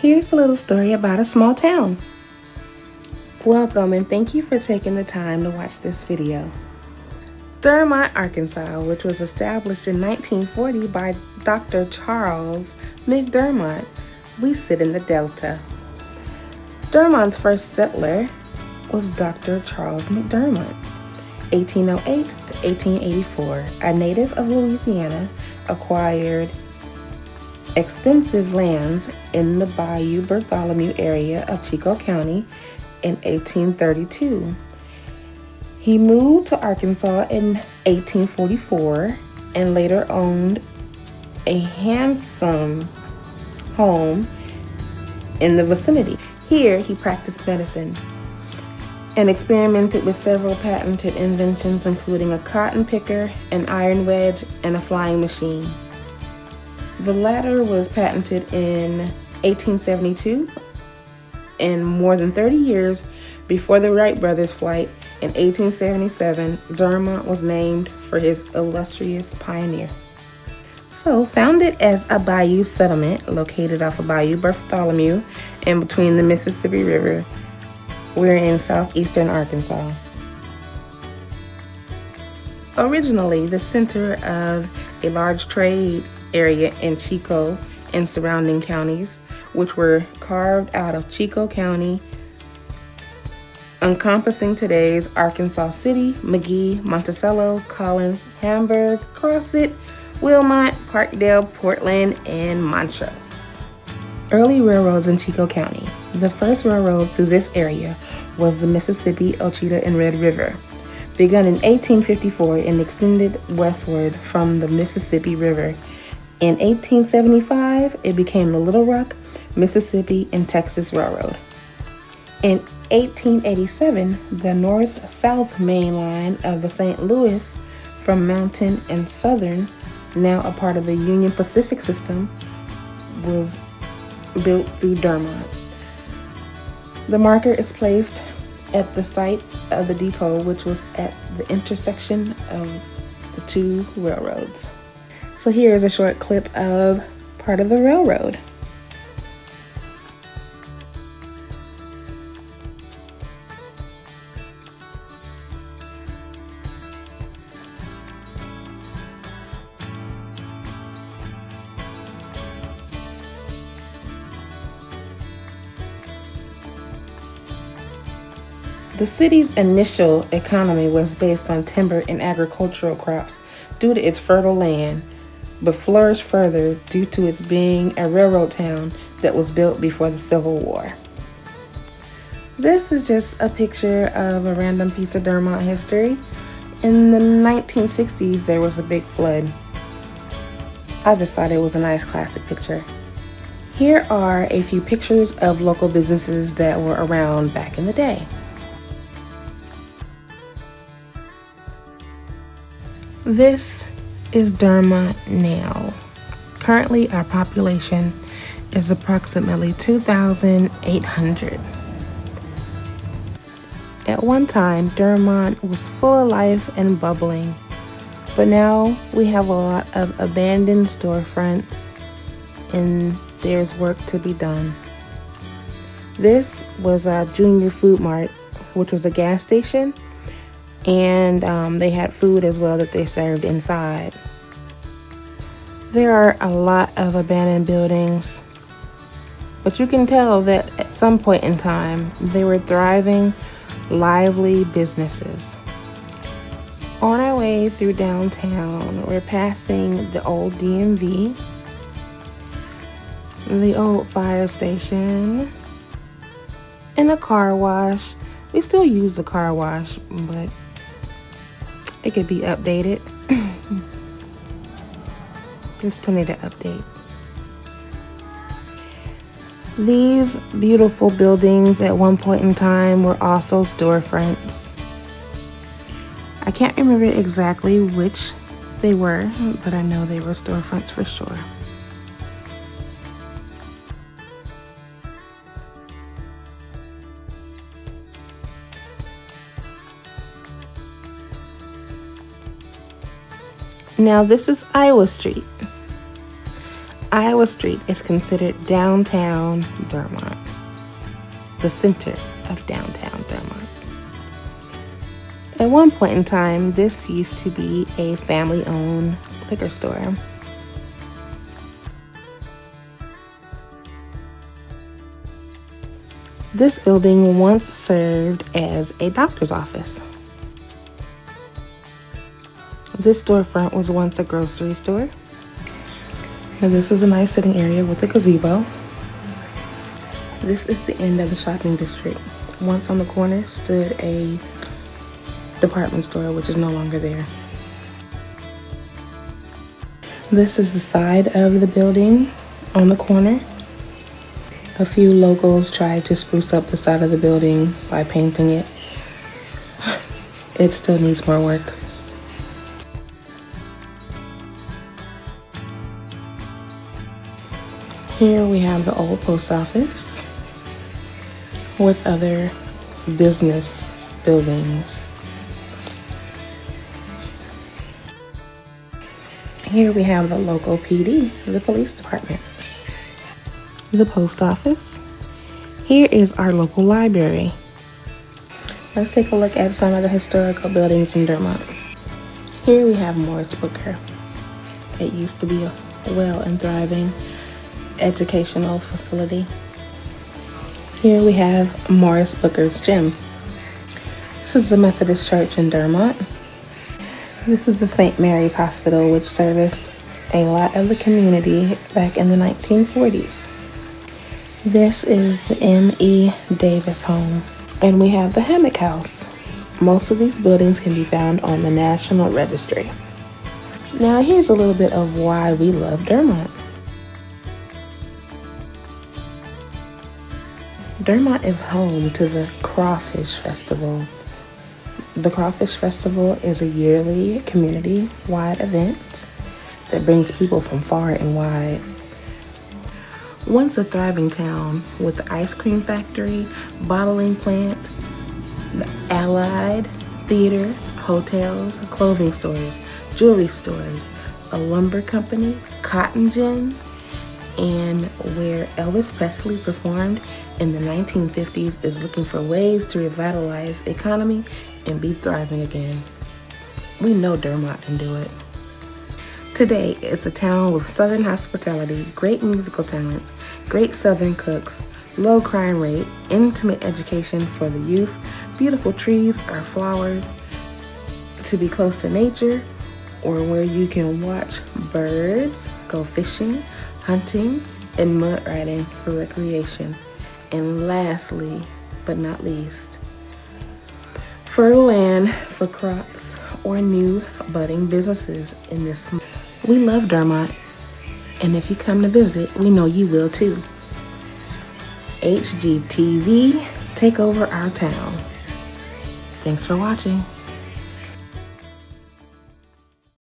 Here's a little story about a small town. Welcome and thank you for taking the time to watch this video. Dermott, Arkansas, which was established in 1940 by Dr. Charles McDermott, we sit in the Delta. Dermott's first settler was Dr. Charles McDermott, 1808 to 1884, a native of Louisiana, acquired extensive lands in the Bayou Bartholomew area of Chico County in 1832. He moved to Arkansas in 1844 and later owned a handsome home in the vicinity. Here, he practiced medicine and experimented with several patented inventions, including a cotton picker, an iron wedge, and a flying machine. The latter was patented in 1872, and more than 30 years before the Wright brothers' flight in 1877, Dermott was named for his illustrious pioneer. So, founded as a bayou settlement located off of Bayou Bartholomew and between the Mississippi River, we're in southeastern Arkansas. Originally the center of a large trade area in Chico and surrounding counties, which were carved out of Chico County, encompassing today's Arkansas City, McGee, Monticello, Collins, Hamburg, Crosset, Wilmot, Parkdale, Portland, and Montrose. Early railroads in Chico County. The first railroad through this area was the Mississippi, Ochita, and Red River, begun in 1854 and extended westward from the Mississippi River. In 1875, it became the Little Rock, Mississippi, and Texas Railroad. In 1887, the north-south main line of the St. Louis from Mountain and Southern, now a part of the Union Pacific system, was built through Dermott. The marker is placed at the site of the depot, which was at the intersection of the two railroads. So here is a short clip of part of the railroad. The city's initial economy was based on timber and agricultural crops due to its fertile land, but flourished further due to its being a railroad town that was built before the Civil War. This is just a picture of a random piece of Dermott history. In the 1960s, there was a big flood. I just thought it was a nice classic picture. Here are a few pictures of local businesses that were around back in the day. This is Dermott now. Currently, our population is approximately 2,800. At one time, Dermott was full of life and bubbling, but now we have a lot of abandoned storefronts and there's work to be done. This was a Junior Food Mart, which was a gas station, and they had food as well that they served inside. There are a lot of abandoned buildings, but you can tell that at some point in time they were thriving, lively businesses. On our way through downtown, we're passing the old DMV, the old fire station, and a car wash. We still use the car wash, but it could be updated. There's plenty to update. These beautiful buildings at one point in time were also storefronts. I can't remember exactly which they were, but I know they were storefronts for sure. Now this is Iowa Street. Iowa Street is considered downtown Dermott, the center of downtown Dermott. At one point in time, this used to be a family-owned liquor store. This building once served as a doctor's office. This storefront was once a grocery store. And this is a nice sitting area with a gazebo. This is the end of the shopping district. Once on the corner stood a department store, which is no longer there. This is the side of the building on the corner. A few locals tried to spruce up the side of the building by painting it. It still needs more work. Here we have the old post office with other business buildings. Here we have the local PD, the police department. The post office. Here is our local library. Let's take a look at some of the historical buildings in Dermott. Here we have Morris Booker. It used to be a well and thriving educational facility. Here we have Morris Booker's gym. This is the Methodist Church in Dermott. This is the St. Mary's Hospital, which serviced a lot of the community back in the 1940s. This is the M.E. Davis home. And we have the Hammock House. Most of these buildings can be found on the National Registry. Now here's a little bit of why we love Dermott. Dermott is home to the Crawfish Festival. The Crawfish Festival is a yearly community-wide event that brings people from far and wide. Once a thriving town with the ice cream factory, bottling plant, the Allied Theater, hotels, clothing stores, jewelry stores, a lumber company, cotton gins, and where Elvis Presley performed in the 1950s is looking for ways to revitalize the economy and be thriving again. We know Dermott can do it. Today, it's a town with southern hospitality, great musical talents, great southern cooks, low crime rate, intimate education for the youth, beautiful trees or flowers, to be close to nature, or where you can watch birds, go fishing, hunting, and mud riding for recreation. And lastly, but not least, fertile land for crops or new budding businesses in this. We love Dermott, and if you come to visit, we know you will too. HGTV, take over our town. Thanks for watching.